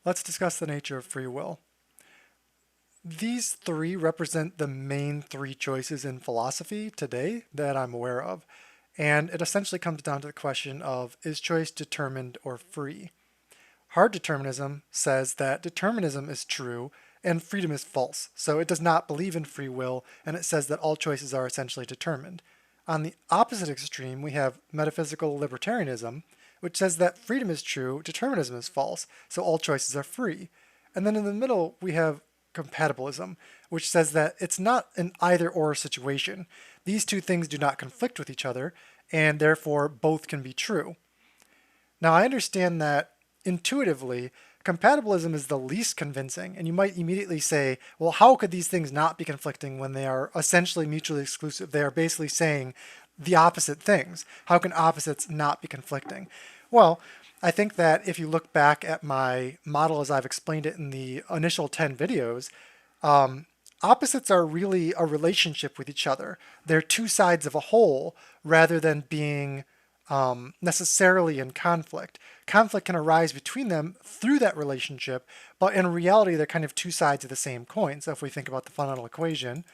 let's discuss the nature of free will. These three represent the main three choices in philosophy today that I'm aware of, and it essentially comes down to the question of, is choice determined or free? Hard determinism says that determinism is true and freedom is false, so it does not believe in free will, and it says that all choices are essentially determined. On the opposite extreme, we have metaphysical libertarianism, which says that freedom is true, determinism is false, so all choices are free. And then in the middle, we have compatibilism, which says that it's not an either-or situation. These two things do not conflict with each other, and therefore both can be true. Now, I understand that intuitively, compatibilism is the least convincing, and you might immediately say, well, how could these things not be conflicting when they are essentially mutually exclusive? They are basically saying the opposite things. How can opposites not be conflicting? Well, I think that if you look back at my model as I've explained it in the initial 10 videos, opposites are really a relationship with each other. They're two sides of a whole rather than being necessarily in conflict. Conflict can arise between them through that relationship, but in reality, they're kind of two sides of the same coin. So if we think about the fundamental equation,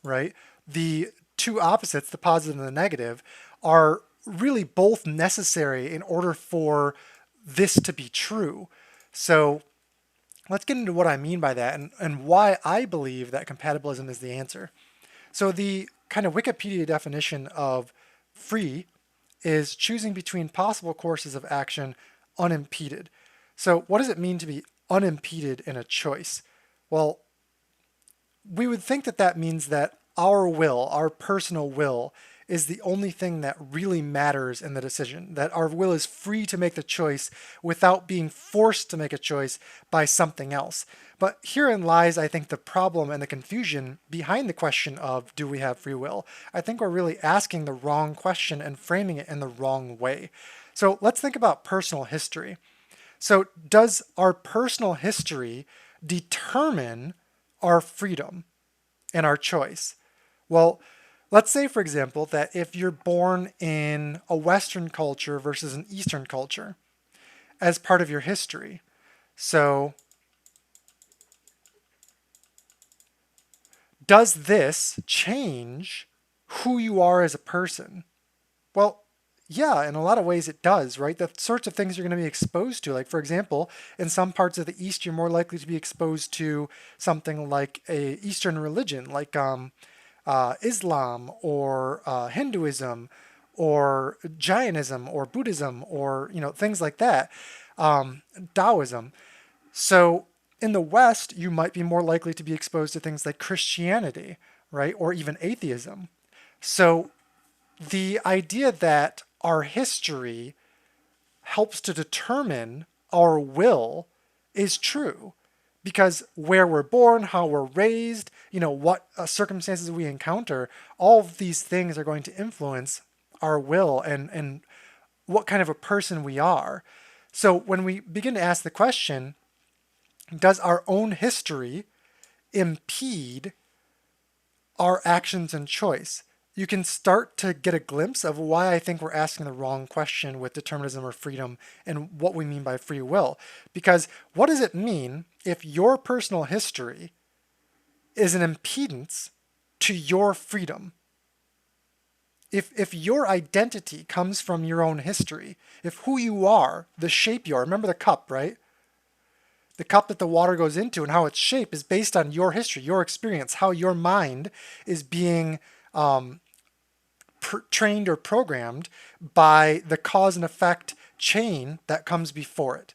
right, the two opposites, the positive and the negative, are really both necessary in order for this to be true. So let's get into what I mean by that and why I believe that compatibilism is the answer. So the kind of Wikipedia definition of free is choosing between possible courses of action unimpeded. So what does it mean to be unimpeded in a choice? Well, we would think that that means that our will, our personal will, is the only thing that really matters in the decision, that our will is free to make the choice without being forced to make a choice by something else. But herein lies, I think, the problem and the confusion behind the question of, do we have free will? I think we're really asking the wrong question and framing it in the wrong way. So let's think about personal history. So does our personal history determine our freedom and our choice? Well, let's say, for example, that if you're born in a Western culture versus an Eastern culture as part of your history. So does this change who you are as a person? Well, yeah, in a lot of ways it does, right? The sorts of things you're going to be exposed to. Like, for example, in some parts of the East, you're more likely to be exposed to something like a Eastern religion, like Islam or Hinduism or Jainism or Buddhism or things like that, Taoism. So in the West, you might be more likely to be exposed to things like Christianity, right, or even atheism. So the idea that our history helps to determine our will is true. Because where we're born, how we're raised, what circumstances we encounter, all of these things are going to influence our will and what kind of a person we are. So when we begin to ask the question, does our own history impede our actions and choice? You can start to get a glimpse of why I think we're asking the wrong question with determinism or freedom and what we mean by free will. Because what does it mean if your personal history is an impedance to your freedom? If your identity comes from your own history, if who you are, the shape you are, remember the cup, right? The cup that the water goes into and how its shape is based on your history, your experience, how your mind is being trained or programmed by the cause and effect chain that comes before it,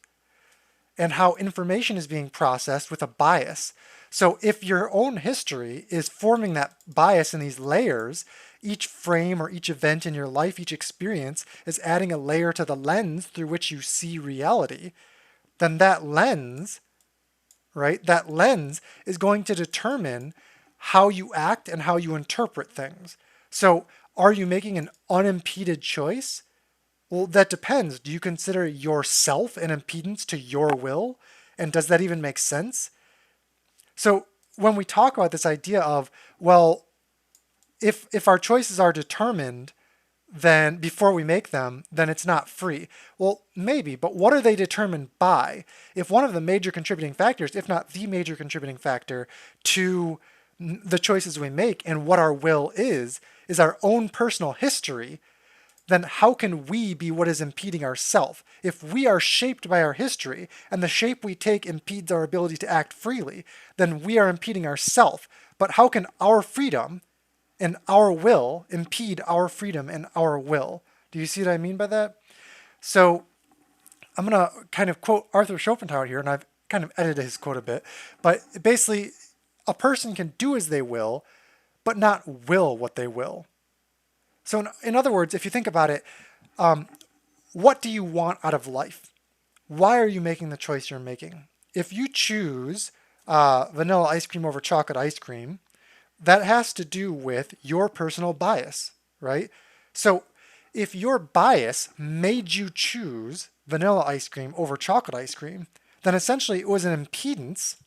and how information is being processed with a bias. So if your own history is forming that bias in these layers, each frame or each event in your life, each experience is adding a layer to the lens through which you see reality, then that lens, right, that lens is going to determine how you act and how you interpret things. So are you making an unimpeded choice? Well, that depends. Do you consider yourself an impedance to your will? And does that even make sense? So when we talk about this idea of, well, if our choices are determined, then before we make them, then it's not free. Well, maybe, but what are they determined by? If one of the major contributing factors, if not the major contributing factor to the choices we make and what our will is our own personal history, then how can we be what is impeding ourself? If we are shaped by our history and the shape we take impedes our ability to act freely, then we are impeding ourself. But how can our freedom and our will impede our freedom and our will? Do you see what I mean by that? So I'm going to kind of quote Arthur Schopenhauer here, and I've kind of edited his quote a bit, but basically a person can do as they will, but not will what they will. So in other words, if you think about it, what do you want out of life? Why are you making the choice you're making? If you choose vanilla ice cream over chocolate ice cream, that has to do with your personal bias, right? So if your bias made you choose vanilla ice cream over chocolate ice cream, then essentially it was an impedance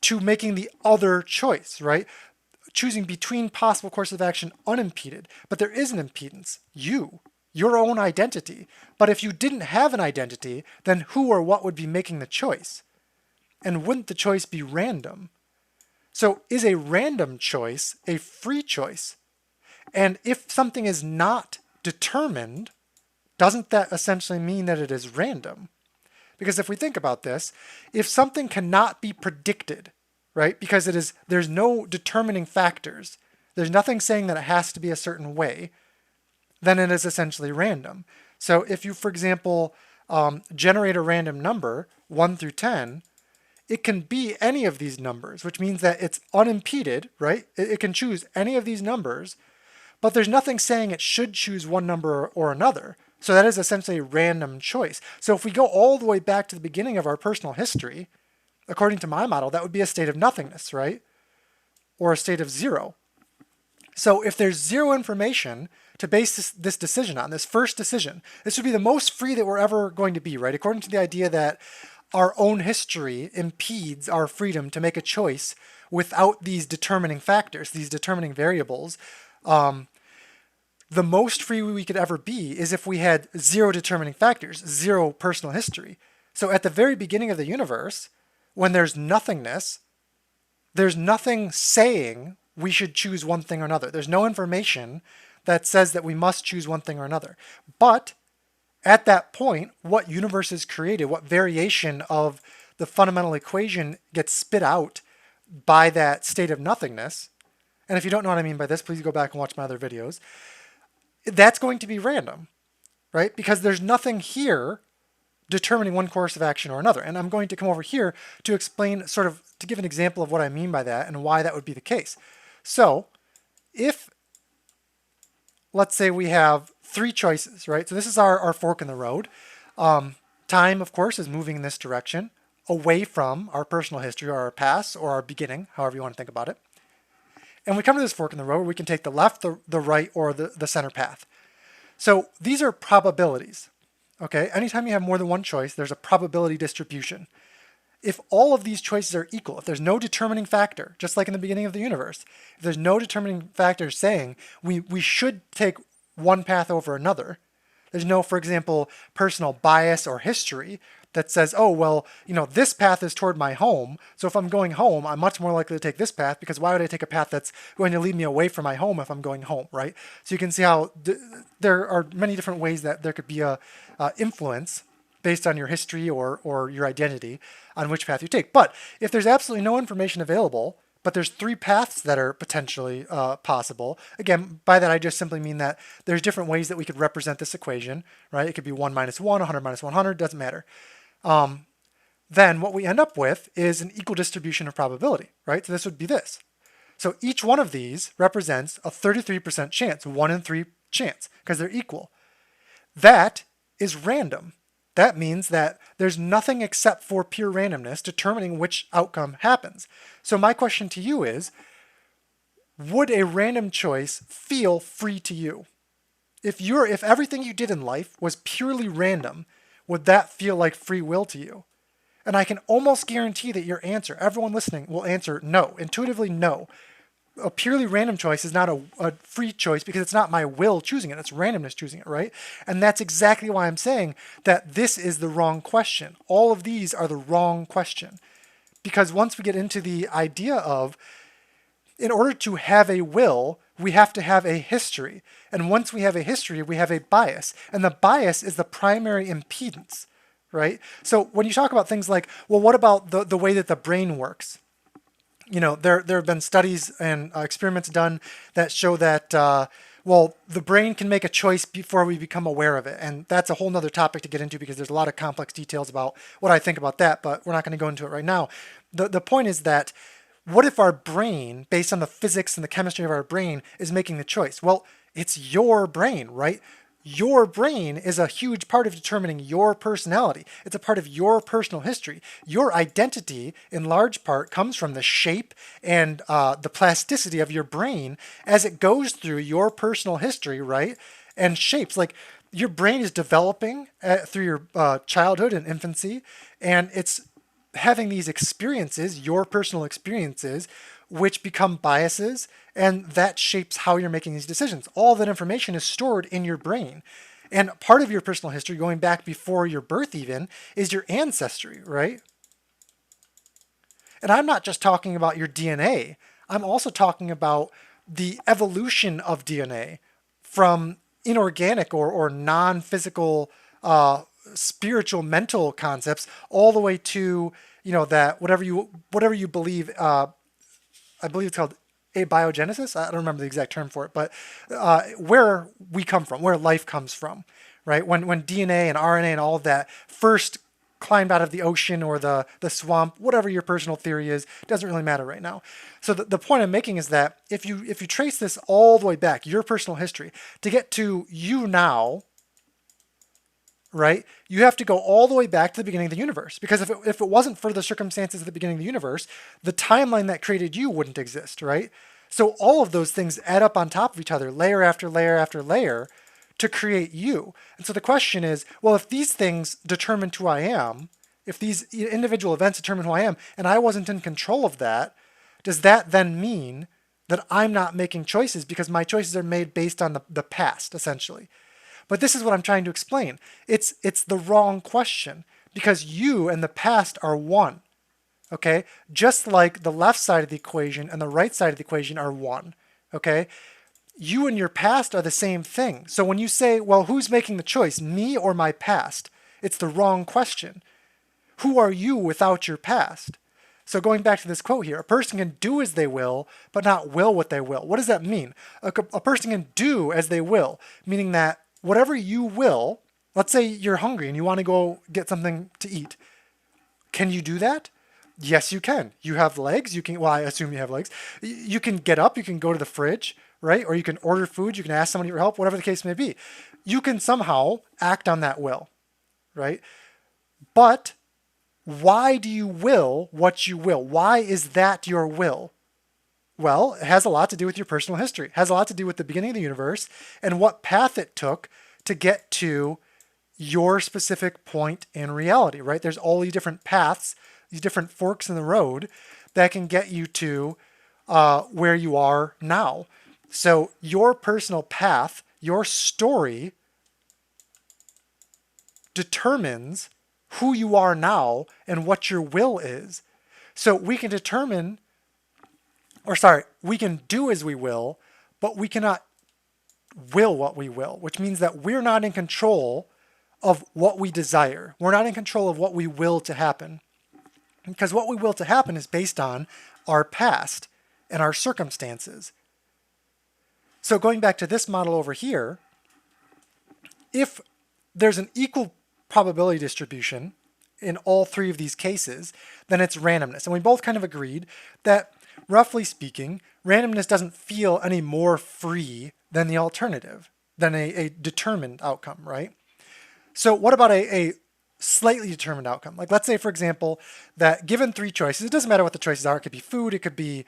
to making the other choice, right? Choosing between possible courses of action unimpeded. But there is an impedance, your own identity. But if you didn't have an identity, then who or what would be making the choice? And wouldn't the choice be random? So is a random choice a free choice? And if something is not determined, doesn't that essentially mean that it is random? Because if we think about this, if something cannot be predicted, right, because there's no determining factors, there's nothing saying that it has to be a certain way, then it is essentially random. So if you, for example, generate a random number, 1 through 10, it can be any of these numbers, which means that it's unimpeded, right? It can choose any of these numbers, but there's nothing saying it should choose one number or another. So that is essentially a random choice. So if we go all the way back to the beginning of our personal history, according to my model, that would be a state of nothingness, right? Or a state of zero. So if there's zero information to base this decision on, this first decision, this would be the most free that we're ever going to be, right? According to the idea that our own history impedes our freedom to make a choice without these determining factors, these determining variables. The most free we could ever be is if we had zero determining factors, zero personal history. So at the very beginning of the universe, when there's nothingness, there's nothing saying we should choose one thing or another. There's no information that says that we must choose one thing or another. But at that point, what universe is created, what variation of the fundamental equation gets spit out by that state of nothingness, and if you don't know what I mean by this, please go back and watch my other videos, that's going to be random, right? Because there's nothing here determining one course of action or another. And I'm going to come over here to explain, sort of, to give an example of what I mean by that and why that would be the case. So if, let's say we have 3 choices, right? So this is our fork in the road. Time, of course, is moving in this direction, away from our personal history or our past or our beginning, however you want to think about it. And we come to this fork in the road where we can take the left, the right, or the center path. So these are probabilities, okay? Anytime you have more than one choice, there's a probability distribution. If all of these choices are equal, if there's no determining factor, just like in the beginning of the universe, if there's no determining factor saying we should take one path over another, there's no, for example, personal bias or history that says, oh, well, this path is toward my home, so if I'm going home, I'm much more likely to take this path, because why would I take a path that's going to lead me away from my home if I'm going home, right? So you can see how there are many different ways that there could be a influence based on your history or your identity on which path you take. But if there's absolutely no information available, but there's 3 paths that are potentially possible. Again, by that I just simply mean that there's different ways that we could represent this equation, right? It could be 1 minus 1, 100 minus 100, doesn't matter. Then what we end up with is an equal distribution of probability, right? So this would be this. So each one of these represents a 33% chance, 1 in 3 chance, because they're equal. That is random. That means that there's nothing except for pure randomness determining which outcome happens. So my question to you is, would a random choice feel free to you? If everything you did in life was purely random, would that feel like free will to you? And I can almost guarantee that your answer, everyone listening, will answer no, intuitively no. a purely random choice is not a free choice because it's not my will choosing it. It's randomness choosing it, right? And that's exactly why I'm saying that this is the wrong question. All of these are the wrong question. Because once we get into the idea of, in order to have a will, we have to have a history. And once we have a history, we have a bias. And the bias is the primary impedance, right? So when you talk about things like, well, what about the way that the brain works? There have been studies and experiments done that show that, well, the brain can make a choice before we become aware of it. And that's a whole nother topic to get into because there's a lot of complex details about what I think about that, but we're not going to go into it right now. The point is that what if our brain, based on the physics and the chemistry of our brain, is making the choice? Well, it's your brain, right? Your brain is a huge part of determining your personality. It's a part of your personal history. Your identity, in large part, comes from the shape and the plasticity of your brain as it goes through your personal history, right? And shapes. Like your brain is developing through your childhood and infancy, and it's having these experiences, your personal experiences, which become biases, and that shapes how you're making these decisions. All that information is stored in your brain. And part of your personal history, going back before your birth even, is your ancestry, right? And I'm not just talking about your DNA. I'm also talking about the evolution of DNA from inorganic or non-physical spiritual mental concepts all the way to that whatever you believe I believe it's called abiogenesis. I don't remember the exact term for it, but where we come from, where life comes from, right? When DNA and RNA and all of that first climbed out of the ocean or the swamp, whatever your personal theory is, doesn't really matter right now. So the point I'm making is that if you trace this all the way back, your personal history, to get to you now, right? You have to go all the way back to the beginning of the universe. Because if it wasn't for the circumstances at the beginning of the universe, the timeline that created you wouldn't exist, right? So all of those things add up on top of each other, layer after layer after layer, to create you. And so the question is, well, if these things determined who I am, if these individual events determine who I am, and I wasn't in control of that, does that then mean that I'm not making choices because my choices are made based on the past, essentially? But this is what I'm trying to explain. It's the wrong question because you and the past are one, okay? Just like the left side of the equation and the right side of the equation are one, okay? You and your past are the same thing. So when you say, well, who's making the choice, me or my past? It's the wrong question. Who are you without your past? So going back to this quote here, a person can do as they will, but not will what they will. What does that mean? A person can do as they will, meaning that whatever you will, let's say you're hungry and you want to go get something to eat. Can you do that? Yes, you can. You have legs. You can, well, I assume you have legs. You can get up. You can go to the fridge, right? Or you can order food. You can ask somebody for help, whatever the case may be. You can somehow act on that will, right? But why do you will what you will? Why is that your will? Well, it has a lot to do with your personal history. It has a lot to do with the beginning of the universe and what path it took to get to your specific point in reality, right? There's all these different paths, these different forks in the road that can get you to where you are now. So your personal path, your story determines who you are now and what your will is. So we can determine we can do as we will, but we cannot will what we will, which means that we're not in control of what we desire. We're not in control of what we will to happen. Because what we will to happen is based on our past and our circumstances. So going back to this model over here, if there's an equal probability distribution in all three of these cases, then it's randomness. And we both kind of agreed that, roughly speaking, randomness doesn't feel any more free than the alternative, than a determined outcome, right? So what about a slightly determined outcome? Like let's say, for example, that given three choices, it doesn't matter what the choices are. It could be food, it could be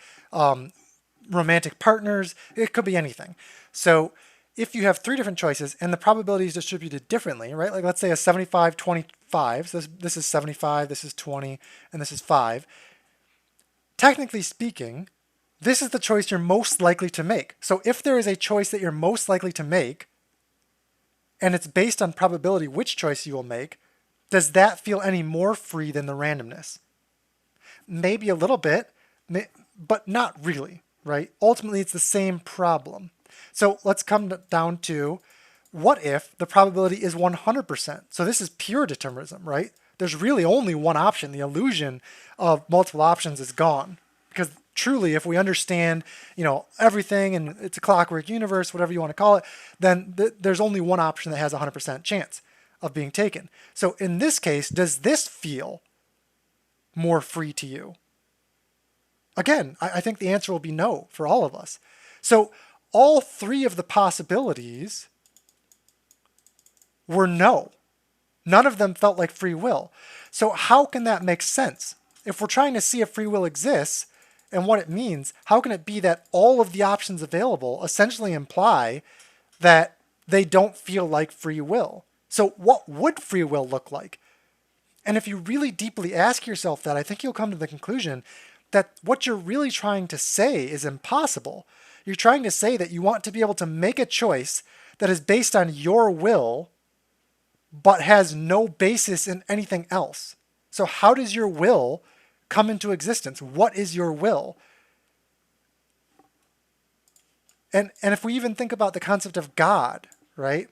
romantic partners, it could be anything. So if you have three different choices and the probability is distributed differently, right? Like let's say a 75-25, so this is 75, this is 20, and this is 5. Technically speaking, this is the choice you're most likely to make. So if there is a choice that you're most likely to make, and it's based on probability which choice you will make, does that feel any more free than the randomness? Maybe a little bit, but not really, right? Ultimately, it's the same problem. So let's come down to, what if the probability is 100%? So this is pure determinism, right? There's really only one option. The illusion of multiple options is gone. Because truly, if we understand, everything, and it's a clockwork universe, whatever you want to call it, then there's only one option that has a 100% chance of being taken. So in this case, does this feel more free to you? Again, I think the answer will be no for all of us. So all three of the possibilities were no. None of them felt like free will. So how can that make sense? If we're trying to see if free will exists and what it means, how can it be that all of the options available essentially imply that they don't feel like free will? So what would free will look like? And if you really deeply ask yourself that, I think you'll come to the conclusion that what you're really trying to say is impossible. You're trying to say that you want to be able to make a choice that is based on your will, but has no basis in anything else. So how does your will come into existence? What is your will? And if we even think about the concept of God, right?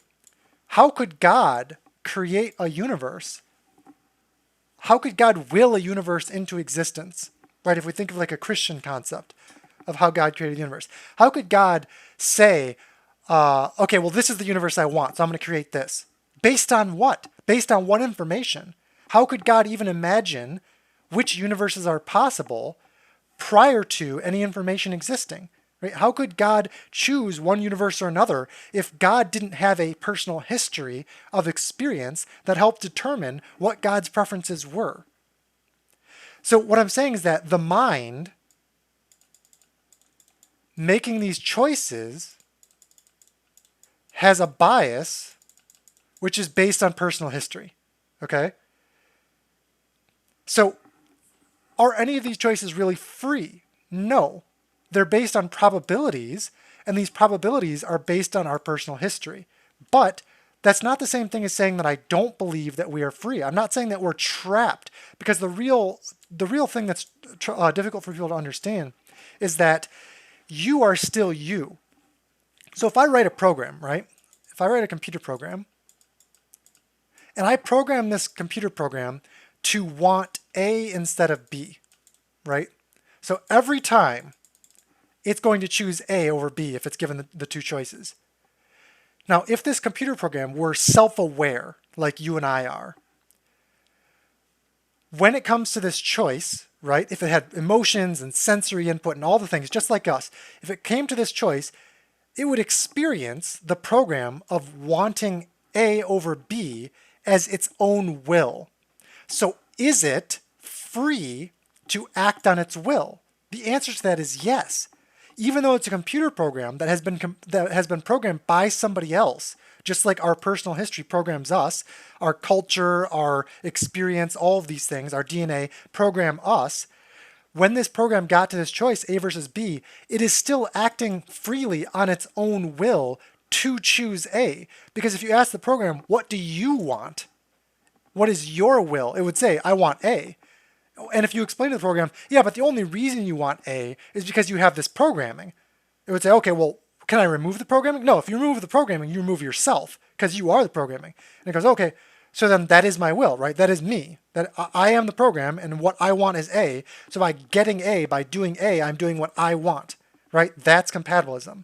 How could God create a universe? How could God will a universe into existence? Right? If we think of like a Christian concept of how God created the universe, how could God say, okay, well, this is the universe I want, so I'm going to create this? Based on what? Based on what information? How could God even imagine which universes are possible prior to any information existing? Right? How could God choose one universe or another if God didn't have a personal history of experience that helped determine what God's preferences were? So what I'm saying is that the mind making these choices has a bias which is based on personal history, okay? So are any of these choices really free? No. They're based on probabilities, and these probabilities are based on our personal history. But that's not the same thing as saying that I don't believe that we are free. I'm not saying that we're trapped, because the real thing that's difficult for people to understand is that you are still you. So if I write a program, right? If I write a computer program, and I program this computer program to want A instead of B, right? So every time it's going to choose A over B if it's given the two choices. Now, if this computer program were self-aware, like you and I are, when it comes to this choice, right, if it had emotions and sensory input and all the things, just like us, if it came to this choice, it would experience the program of wanting A over B as its own will. So is it free to act on its will? The answer to that is yes. Even though it's a computer program that has been programmed by somebody else, just like our personal history programs us, our culture, our experience, all of these things, our DNA program us. When this program got to this choice, A versus B, it is still acting freely on its own will to choose A. Because if you ask the program, what do you want? What is your will? It would say, I want A. And if you explain to the program, yeah, but the only reason you want A is because you have this programming. It would say, okay, well, can I remove the programming? No, if you remove the programming, you remove yourself because you are the programming. And it goes, okay, so then that is my will, right? That is me. That I am the program, and what I want is A. So by getting A, by doing A, I'm doing what I want, right? That's compatibilism.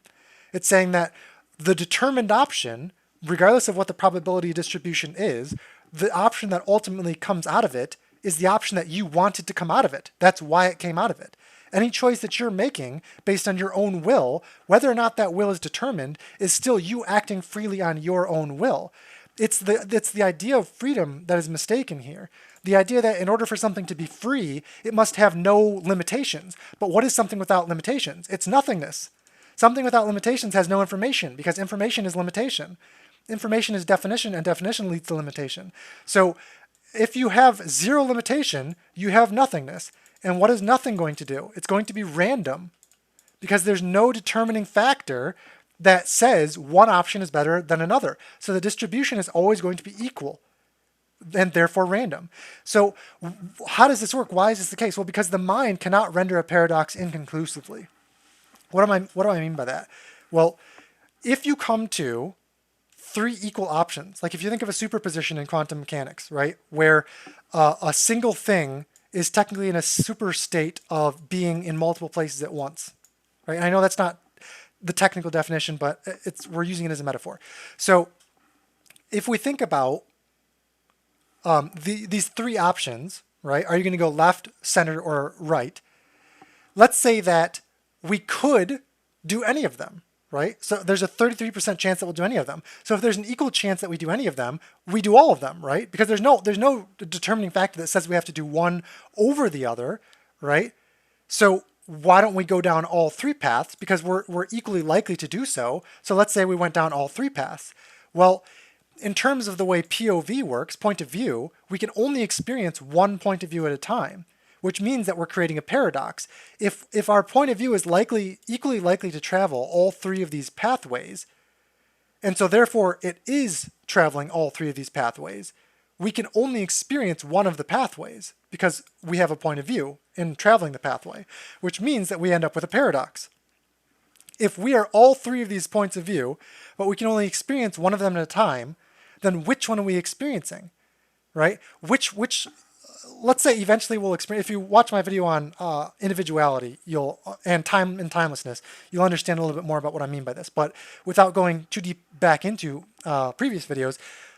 It's saying that the determined option, regardless of what the probability distribution is, the option that ultimately comes out of it is the option that you wanted to come out of it. That's why it came out of it. Any choice that you're making based on your own will, whether or not that will is determined, is still you acting freely on your own will. It's the idea of freedom that is mistaken here. The idea that in order for something to be free, it must have no limitations. But what is something without limitations? It's nothingness. Something without limitations has no information, because information is limitation. Information is definition, and definition leads to limitation. So if you have zero limitation, you have nothingness. And what is nothing going to do? It's going to be random. because there's no determining factor that says one option is better than another. So the distribution is always going to be equal and therefore random. So how does this work? Why is this the case? Well, because the mind cannot render a paradox inconclusively. What do I mean by that? Well, if you come to three equal options, like if you think of a superposition in quantum mechanics, right, where a single thing is technically in a super state of being in multiple places at once, right? And I know that's not the technical definition, but we're using it as a metaphor. So if we think about these three options, right, are you going to go left, center, or right? Let's say that we could do any of them, right? So there's a 33% chance that we'll do any of them. So if there's an equal chance that we do any of them, we do all of them, right? Because there's no determining factor that says we have to do one over the other, right? So why don't we go down all three paths? Because we're equally likely to do so. So let's say we went down all three paths. Well, in terms of the way POV works, point of view, we can only experience one point of view at a time, which means that we're creating a paradox. If our point of view is equally likely to travel all three of these pathways, and so therefore it is traveling all three of these pathways, we can only experience one of the pathways because we have a point of view in traveling the pathway, which means that we end up with a paradox. If we are all three of these points of view, but we can only experience one of them at a time, then which one are we experiencing, right? Let's say eventually we'll experience, if you watch my video on individuality and time and timelessness, you'll understand a little bit more about what I mean by this. But without going too deep back into previous videos,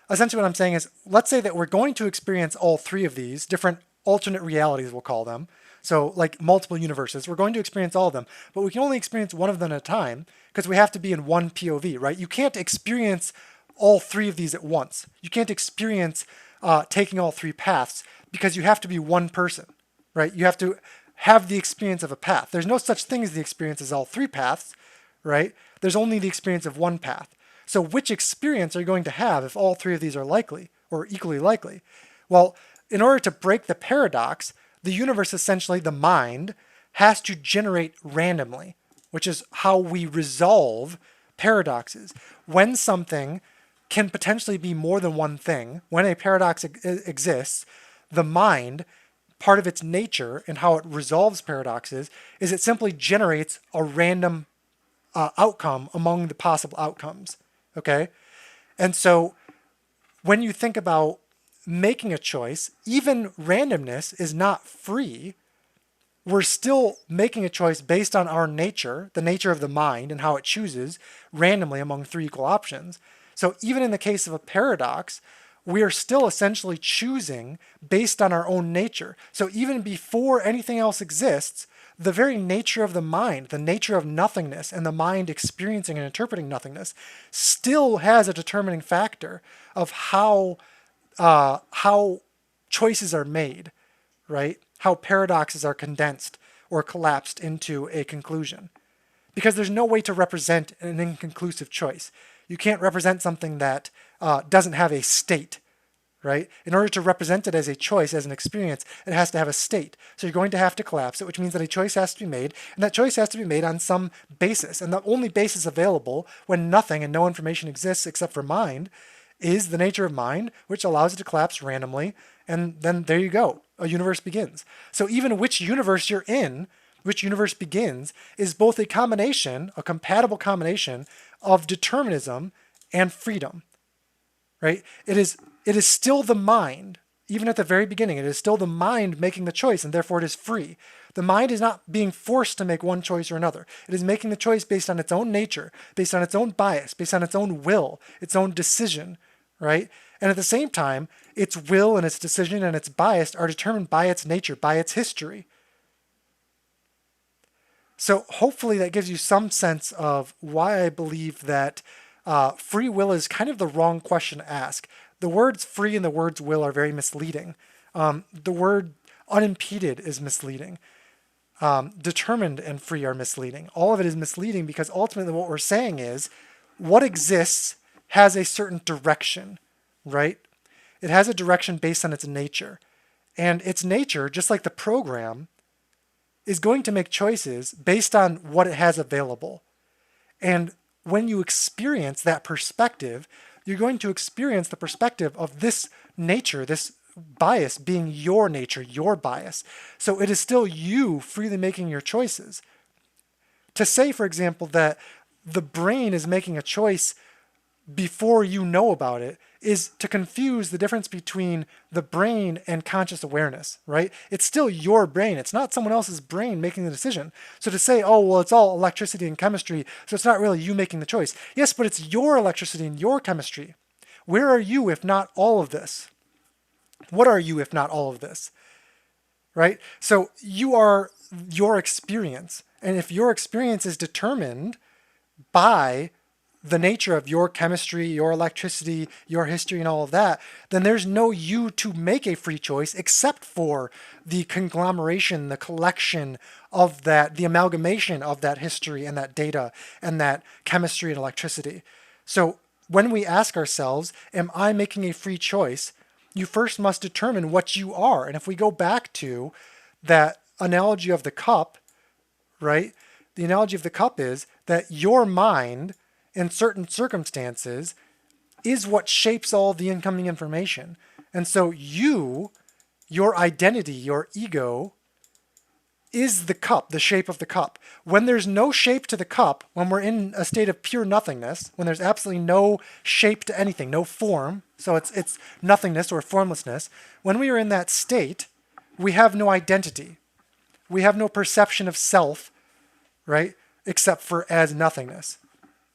essentially what I'm saying is, let's say that we're going to experience all three of these different alternate realities, we'll call them. So like multiple universes, we're going to experience all of them, but we can only experience one of them at a time because we have to be in one POV, right? You can't experience all three of these at once. You can't experience taking all three paths because you have to be one person, right? You have to have the experience of a path. There's no such thing as the experience as all three paths, right? There's only the experience of one path. So which experience are you going to have if all three of these are likely or equally likely? Well, in order to break the paradox, the universe, essentially the mind, has to generate randomly, which is how we resolve paradoxes. When something can potentially be more than one thing, when a paradox exists, the mind, part of its nature and how it resolves paradoxes, is it simply generates a random outcome among the possible outcomes, okay? And so when you think about making a choice, even randomness is not free. We're still making a choice based on our nature, the nature of the mind and how it chooses randomly among three equal options. So even in the case of a paradox, we are still essentially choosing based on our own nature. So even before anything else exists, the very nature of the mind, the nature of nothingness, and the mind experiencing and interpreting nothingness still has a determining factor of how choices are made, right? How paradoxes are condensed or collapsed into a conclusion. Because there's no way to represent an inconclusive choice. You can't represent something that doesn't have a state, right? In order to represent it as a choice, as an experience, it has to have a state. So you're going to have to collapse it, which means that a choice has to be made, and that choice has to be made on some basis. And the only basis available when nothing and no information exists except for mind is the nature of mind, which allows it to collapse randomly, and then there you go. A universe begins. So even which universe you're in, which universe begins, is both a combination, a compatible combination of determinism and freedom, right? It is still the mind, even at the very beginning, it is still the mind making the choice, and therefore it is free. The mind is not being forced to make one choice or another. It is making the choice based on its own nature, based on its own bias, based on its own will, its own decision, right? And at the same time, its will and its decision and its bias are determined by its nature, by its history. So hopefully that gives you some sense of why I believe that free will is kind of the wrong question to ask. The words free and the words will are very misleading. The word unimpeded is misleading. Determined and free are misleading. All of it is misleading because ultimately what we're saying is what exists has a certain direction, right? It has a direction based on its nature. And its nature, just like the program, is going to make choices based on what it has available. And when you experience that perspective, you're going to experience the perspective of this nature, this bias being your nature, your bias. So it is still you freely making your choices. To say, for example, that the brain is making a choice before you know about it is to confuse the difference between the brain and conscious awareness, right? It's still your brain. It's not someone else's brain making the decision. So to say, oh, well, it's all electricity and chemistry, so it's not really you making the choice. Yes, but it's your electricity and your chemistry. Where are you if not all of this? What are you if not all of this? Right? So you are your experience. And if your experience is determined by the nature of your chemistry, your electricity, your history, and all of that, then there's no you to make a free choice except for the conglomeration, the collection of that, the amalgamation of that history and that data and that chemistry and electricity. So when we ask ourselves, am I making a free choice? You first must determine what you are. And if we go back to that analogy of the cup, right? The analogy of the cup is that your mind in certain circumstances is what shapes all the incoming information. And so your identity, your ego, is the cup, the shape of the cup. When there's no shape to the cup, when we're in a state of pure nothingness, when there's absolutely no shape to anything, no form, so it's nothingness or formlessness, when we are in that state, we have no identity. We have no perception of self, right? Except for as nothingness.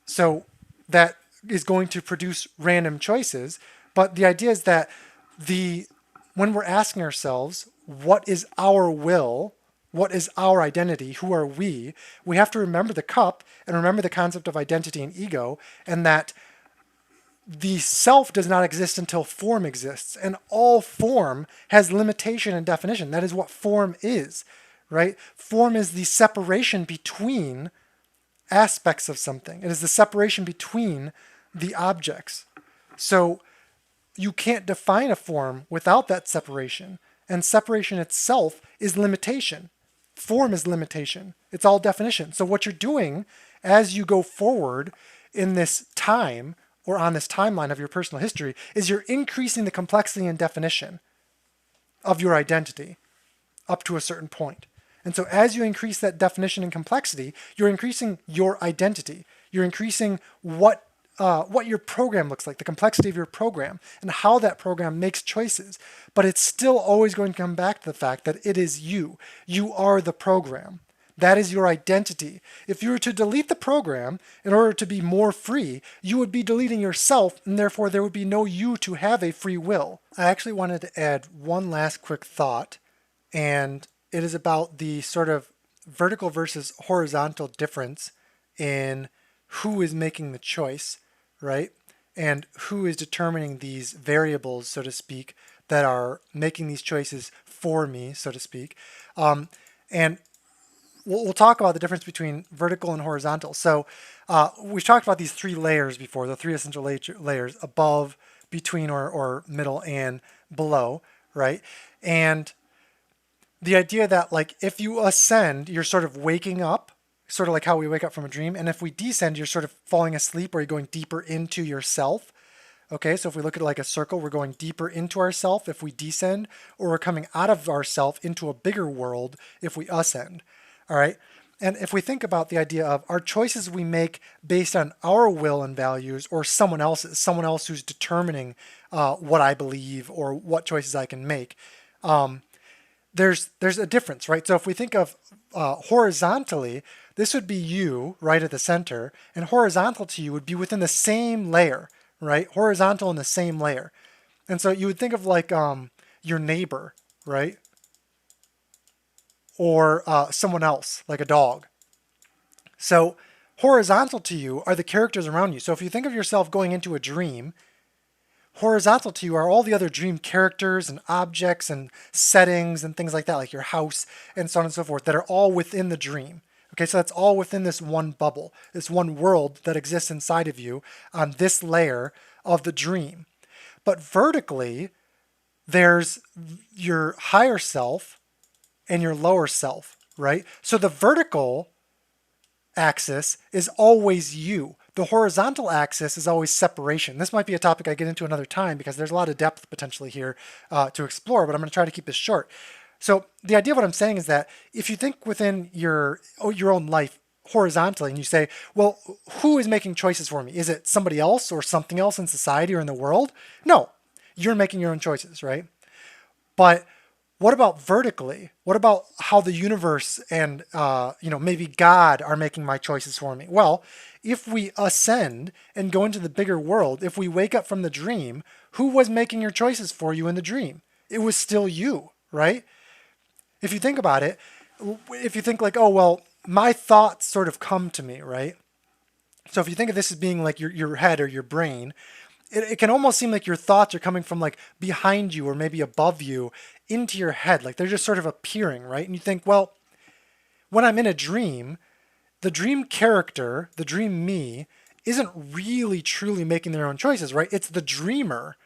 So that is going to produce random choices. But the idea is that when we're asking ourselves, what is our will? What is our identity? Who are we? We have to remember the cup and remember the concept of identity and ego, and that the self does not exist until form exists. And all form has limitation and definition. That is what form is, right? Form is the separation between aspects of something. It is the separation between the objects. So you can't define a form without that separation. And separation itself is limitation. Form is limitation. It's all definition. So what you're doing as you go forward in this time or on this timeline of your personal history is you're increasing the complexity and definition of your identity up to a certain point. And so as you increase that definition and complexity, you're increasing your identity. You're increasing what your program looks like, the complexity of your program, and how that program makes choices. But it's still always going to come back to the fact that it is you. You are the program. That is your identity. If you were to delete the program in order to be more free, you would be deleting yourself, and therefore there would be no you to have a free will. I actually wanted to add one last quick thought, and it is about the sort of vertical versus horizontal difference in who is making the choice, right? And who is determining these variables, so to speak, that are making these choices for me, so to speak. And we'll talk about the difference between vertical and horizontal. So we've talked about these three layers before, the three essential layers, above, between, or middle, and below, right? And the idea that, like, if you ascend, you're sort of waking up, sort of like how we wake up from a dream. And if we descend, you're sort of falling asleep or you're going deeper into yourself. Okay, so if we look at it like a circle, we're going deeper into ourself if we descend, or we're coming out of ourself into a bigger world if we ascend. All right. And if we think about the idea of our choices we make based on our will and values, or someone else's, someone else who's determining what I believe or what choices I can make, there's a difference, right? So if we think of horizontally, this would be you right at the center, and horizontal to you would be within the same layer, right? Horizontal in the same layer. And so you would think of like your neighbor, right? Or someone else, like a dog. So horizontal to you are the characters around you. So if you think of yourself going into a dream, horizontal to you are all the other dream characters and objects and settings and things like that, like your house and so on and so forth, that are all within the dream. Okay, so that's all within this one bubble, this one world that exists inside of you on this layer of the dream. But vertically, there's your higher self and your lower self, right? So the vertical axis is always you. The horizontal axis is always separation. This might be a topic I get into another time because there's a lot of depth potentially here to explore, but I'm going to try to keep this short. So the idea of what I'm saying is that if you think within your own life horizontally and you say, well, who is making choices for me? Is it somebody else or something else in society or in the world? No, you're making your own choices, right? But what about vertically? What about how the universe and maybe God are making my choices for me? Well, if we ascend and go into the bigger world, if we wake up from the dream, who was making your choices for you in the dream? It was still you, right? If you think about it, if you think like, oh well, my thoughts sort of come to me, right? So if you think of this as being like your head or your brain, it can almost seem like your thoughts are coming from like behind you or maybe above you into your head. Like they're just sort of appearing, right? And you think, well, when I'm in a dream, the dream character, the dream me, isn't really truly making their own choices, right? It's the dreamer,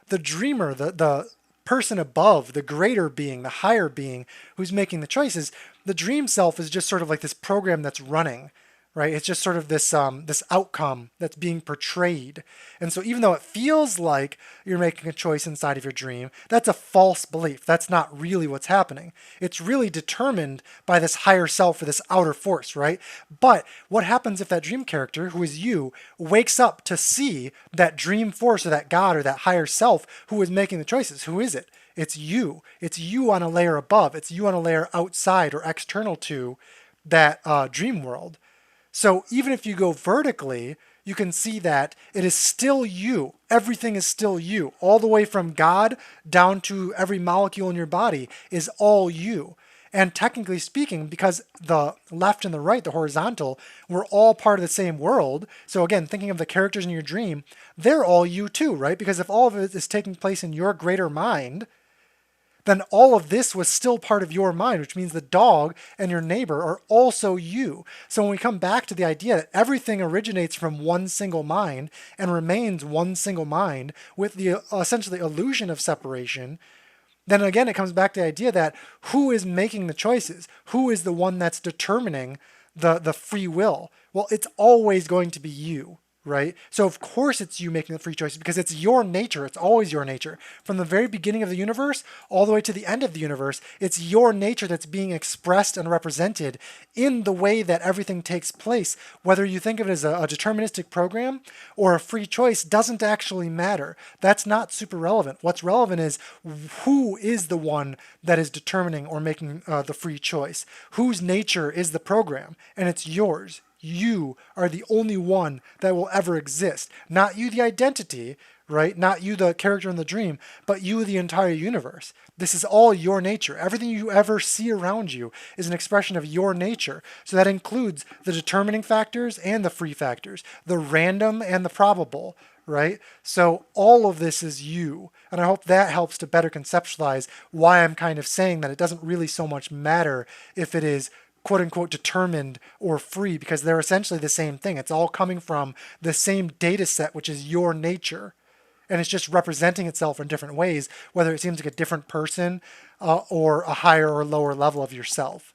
the person above, the greater being, the higher being who's making the choices. The dream self is just sort of like this program that's running, right? It's just sort of this outcome that's being portrayed. And so even though it feels like you're making a choice inside of your dream, that's a false belief. That's not really what's happening. It's really determined by this higher self or this outer force, right? But what happens if that dream character, who is you, wakes up to see that dream force or that God or that higher self who is making the choices? Who is it? It's you. It's you on a layer above. It's you on a layer outside or external to that dream world. So even if you go vertically, you can see that it is still you. Everything is still you. All the way from God down to every molecule in your body is all you. And technically speaking, because the left and the right, the horizontal, we're all part of the same world. So again, thinking of the characters in your dream, they're all you too, right? Because if all of it is taking place in your greater mind, then all of this was still part of your mind, which means the dog and your neighbor are also you. So when we come back to the idea that everything originates from one single mind and remains one single mind with the essentially illusion of separation, then again it comes back to the idea that who is making the choices? Who is the one that's determining the free will? Well, it's always going to be you. Right? So of course it's you making the free choices because it's your nature. It's always your nature. From the very beginning of the universe all the way to the end of the universe, it's your nature that's being expressed and represented in the way that everything takes place. Whether you think of it as a deterministic program or a free choice doesn't actually matter. That's not super relevant. What's relevant is who is the one that is determining or making the free choice. Whose nature is the program, and it's yours. You are the only one that will ever exist. Not you, the identity, right? Not you, the character in the dream, but you, the entire universe. This is all your nature. Everything you ever see around you is an expression of your nature. So that includes the determining factors and the free factors, the random and the probable, right? So all of this is you. And I hope that helps to better conceptualize why I'm kind of saying that it doesn't really so much matter if it is quote unquote determined or free, because they're essentially the same thing. It's all coming from the same data set, which is your nature. And it's just representing itself in different ways, whether it seems like a different person or a higher or lower level of yourself.